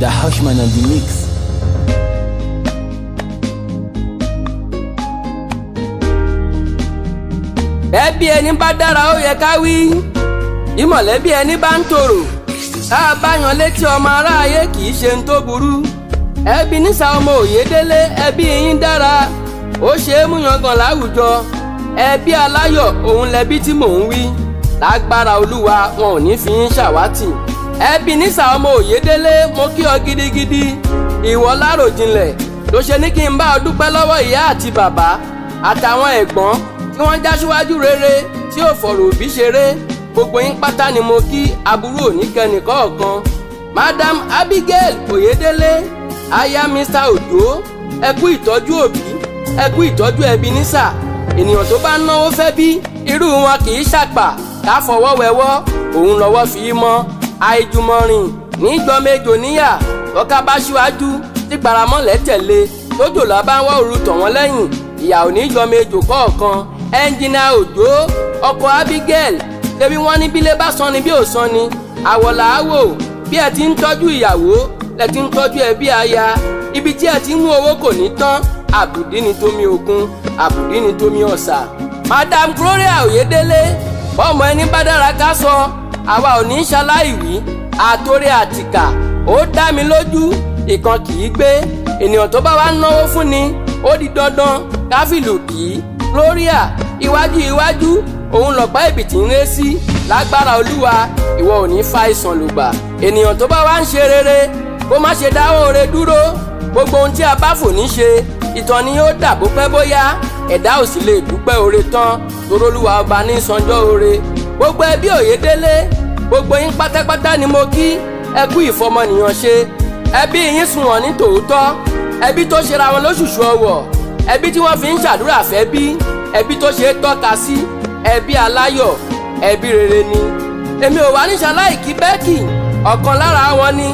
The Hushman on the mix. Ẹbí ẹni bá dára ó yẹ ká wí, ìmọ̀lẹ́bí ẹni bá ń tòrò ká bá yan létí ọmọ aráyé kì í ṣe ń tó burú. Ebenezer ọmọ Oyèdélé ẹbí yín dára, ó ṣe é mú yangàn láwùjọ. Ẹbí aláyọ̀ òun lẹbí tí mò ń wí, lágbára Olúwa wọn ò ní fi yín ṣàwátì. Ebenezer ọmọ Oyèdélé mo kí ọ gidigidi, ìwọ láròjinlẹ̀ ló ṣe ní kí n bá ọ dúpẹ́ lọ́wọ́ ìyá àti bàbá àtàwọn ẹ̀gbọ́n tí wọ́n já síwájú rere tí ò fọ̀rọ̀ òbí ṣeré. Gbogbo yín pátá ni mo kí, aburú òní kẹ́ni kọ̀ọ̀kan. Madam Abigail Oyèdélé aya Mr. Ojo, ẹ kú ìtọ́jú òbí, ẹ kú ìtọ́jú Ebenezer. Ènìyàn tó bá náwó fẹ́ bí irú wọn kì í ṣàpà ká fọwọ́ wẹwọ́, òun lọ́wọ́ fi í mọ́. Àìjùmọ̀rìn níjọ méjò níyà, ọ̀ká bá ṣíwájú tí gbaramọ́lẹ̀ tẹ̀lé, tójò là bá ń wọ́ òru tọ̀ wọ́n lẹ́yìn, ìyà ò ní jọ méjò kọ̀ọ̀kan. Ẹnjìnà Òjó ọkọ Abigail, ṣebí wọ́n ní bílé bá sọ ni bí ò sọ ni, àwọ̀là á wò. Bí ẹ ti ń tọ́jú ìyàwó lẹ ti ń tọ́jú ẹbí aya, ibi tí ẹ ti ń mú owó kò ní tán, àbùdí ni tómi òkun, àbùdí ni tómi ọ̀sà. Madam Gloria Oyèdélé, bọ́ọ̀mọ ẹni bá dára ká sọ, àwa ò ní ṣaláìwí. Àtòrè àtìkà ó dá mi lójú, ìkan kì í gbé. Ènìyàn tó bá wá náwó fún ni ó di dandan káfílù kì í. Gloria, iwájú iwájú òun lọ̀pá ìbìtì ń ré sí, lágbára Olúwa ìwọ ò ní fa ìsàn lùgbà. Ènìyàn tó bá wá ń ṣe rere kó má ṣe dáwọ́ oore dúró. Gbogbo ohun tí a bá fò ní ṣe, ìtàn ni yóò dà bó pẹ́ bóyá. Ẹ̀dá ò sì lè dúpẹ́ oore tán, torí Olúwa ọba ní sanjọ́ oore. Gbogbo ẹbí Oyèdélé, gbogbo yín pátápátá ni mo kí, ẹ kú ìfọmọnìyàn ṣe. Ẹbí yín sunwọ̀n ní tòótọ́, ẹbí tó ṣera wọn lóṣùṣù ọwọ̀, ẹbí tí wọ́n fi ń ṣàdúrà fẹ́ bí, ẹbí tó ṣe é tọ́ka sí, ẹbí aláyọ̀, ẹbí rere ni. Èmi ò wá ní ṣaláìkí Bẹ́kì, ọ̀kan lára wọn ni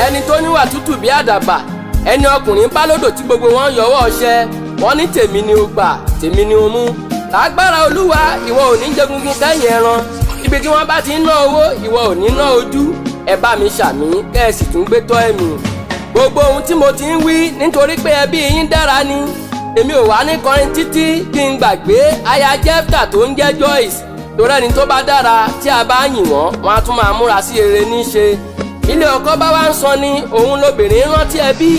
ẹni tó níwà tútù bí àdàbà, ẹni ọkùnrin bá lódò tí gbogbo wọn yọwọ́ ọṣẹ. Wọ́n ní tèmi ni o gbà, tèmi ni o mú. Lágbára Olúwa ìwọ ò ní jẹgungun kẹ́yìn ẹran, ibi tí wọ́n bá ti ń ná owó ìwọ ò ní ná ojú. Ẹ bá mi ṣàmì kẹ́ ẹ sì tún gbé tọ́ ẹ̀mí. Gbogbo ohun tí mo ti ń wí nítorí pé ẹbí yín dára ni. Èmi ò wá ní kọrin títí kí n gbàgbé aya Jefta tó ń jẹ́ Joyce, torí ẹni tó bá dára tí a bá yìn wọ́n, wọ́n á tún máa múra sí rere níṣe. Ilé ọkọ bá wá ń sọ ni òun lobìnrin rántí ẹbí.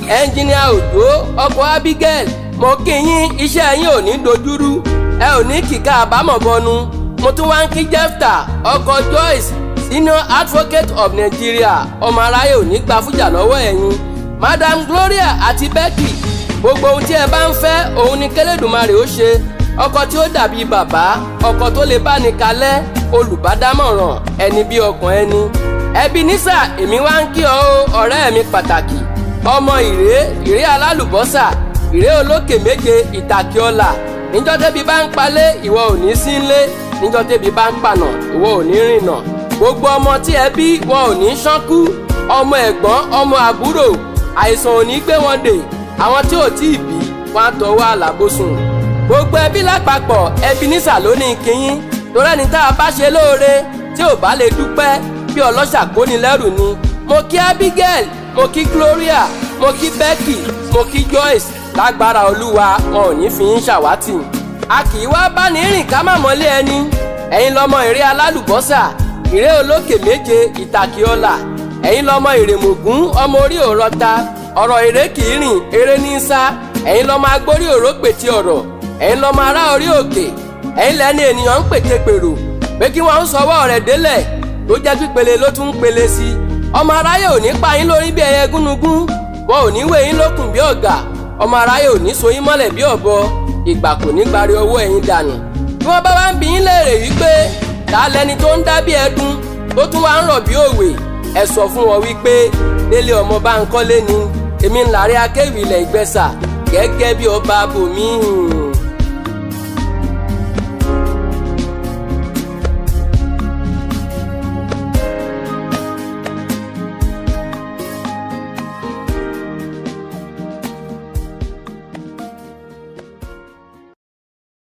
Ẹnjìnìà Òjó ọkọ Abigail, mo kí yín, iṣẹ́ yín ò ní dojúrú, ẹ ò ní kíkà àbámọ̀ bọnu. Mo tún wá ń kí Jefta ọkọ Joyce, Senior Advocate of Nigeria, ọmọ aráyé ò ní gba fújà lọ́wọ́ ẹ̀yin. Madam Gloria àti Becky, gbogbo ohun tí ẹ bá ń fẹ́ òun ni k'Ẹlẹ́dùmarè ó ṣe. Ọkọ tí ó dàbí bàbá, ọkọ tó lè bá ní kalẹ̀, olùbádámọ̀ràn ẹni bí ọkàn ẹni. Ebenezer, èmi wá ń kí ọ o, ọ̀rẹ́ mi pàtàkì. Ọmọ ìré alálùbọ́sà, ìré olókè méje ìtàkì ọlà. Níjọ́ tẹ́bi bá ń palẹ̀ ìwọ ò ní sí nlé, níjọ́ tẹ́bi bá ń pànà ìwọ ò ní rìnà. Gbogbo ọmọ tí ẹ bí wọn ò ní ṣánkú, ọmọ ẹ̀gbọ́n ọmọ àbúrò, àìsàn ò ní gbé wọn dè. Àwọn tí ò tí ì bí wọn á tọwọ́ àlàbòsùn. Gbogbo ẹbí lápapọ̀ Ebenezer ló ní kíyín, torí ẹni tá a bá ṣe lóore tí ò bá lè dúpẹ́ bí ọlọ́ṣà kóni lẹ́rù ni. Mo kí Abigail, mo kí Gloria, mo kí Becky, mo kí Joyce. Lágbára Olúwa wọn ò ní fi yín ṣàwátì. A kì í wá bá ní rìn ká má mọ́lé ẹni. Ẹ̀yin lọmọ ìré alálùbọ́sà, ìré olókè méje ìtàkì ọlà. Ẹ̀yin lọmọ ìrèmọ̀gún ọmọ orí òrọ̀ta, ọ̀rọ̀ ìré kì í rìn eré ní sá. Ẹ̀yin lọmọ agbórí òrópètì ọ̀rọ̀, ẹ̀yin lọmọ ará orí òkè. Ẹ̀yin lẹni ènìyàn ń pète pèrò pé kí wọ́n ń sọwọ́ rẹ̀ délẹ̀, tó jẹ́ pípele ló tún ń pele sí. Ọmọ aráyé ò ní pa yín lórí bí ẹyẹ gúnugún, wọn ò ní wé yín lókùn bí ọ̀gà. Ọmọ aráyé ò ní so yín mọ́lẹ̀ bí ọ̀bọ, ìgbà kò ní gbari owó ẹ̀yin dànù. Bí wọ́n bá wá ń bi yín léèrè wípé ta lẹni tó ń dá bí ẹdun tó tún wá ń rọ̀ bí òwe, ẹ sọ fún wọn wípé Délé ọmọ Bánkọ́lé ni. Èmi ń láre akéwì ilẹ̀ Ìgbẹ́sà gẹ́gẹ́ bí ọba bòmíì.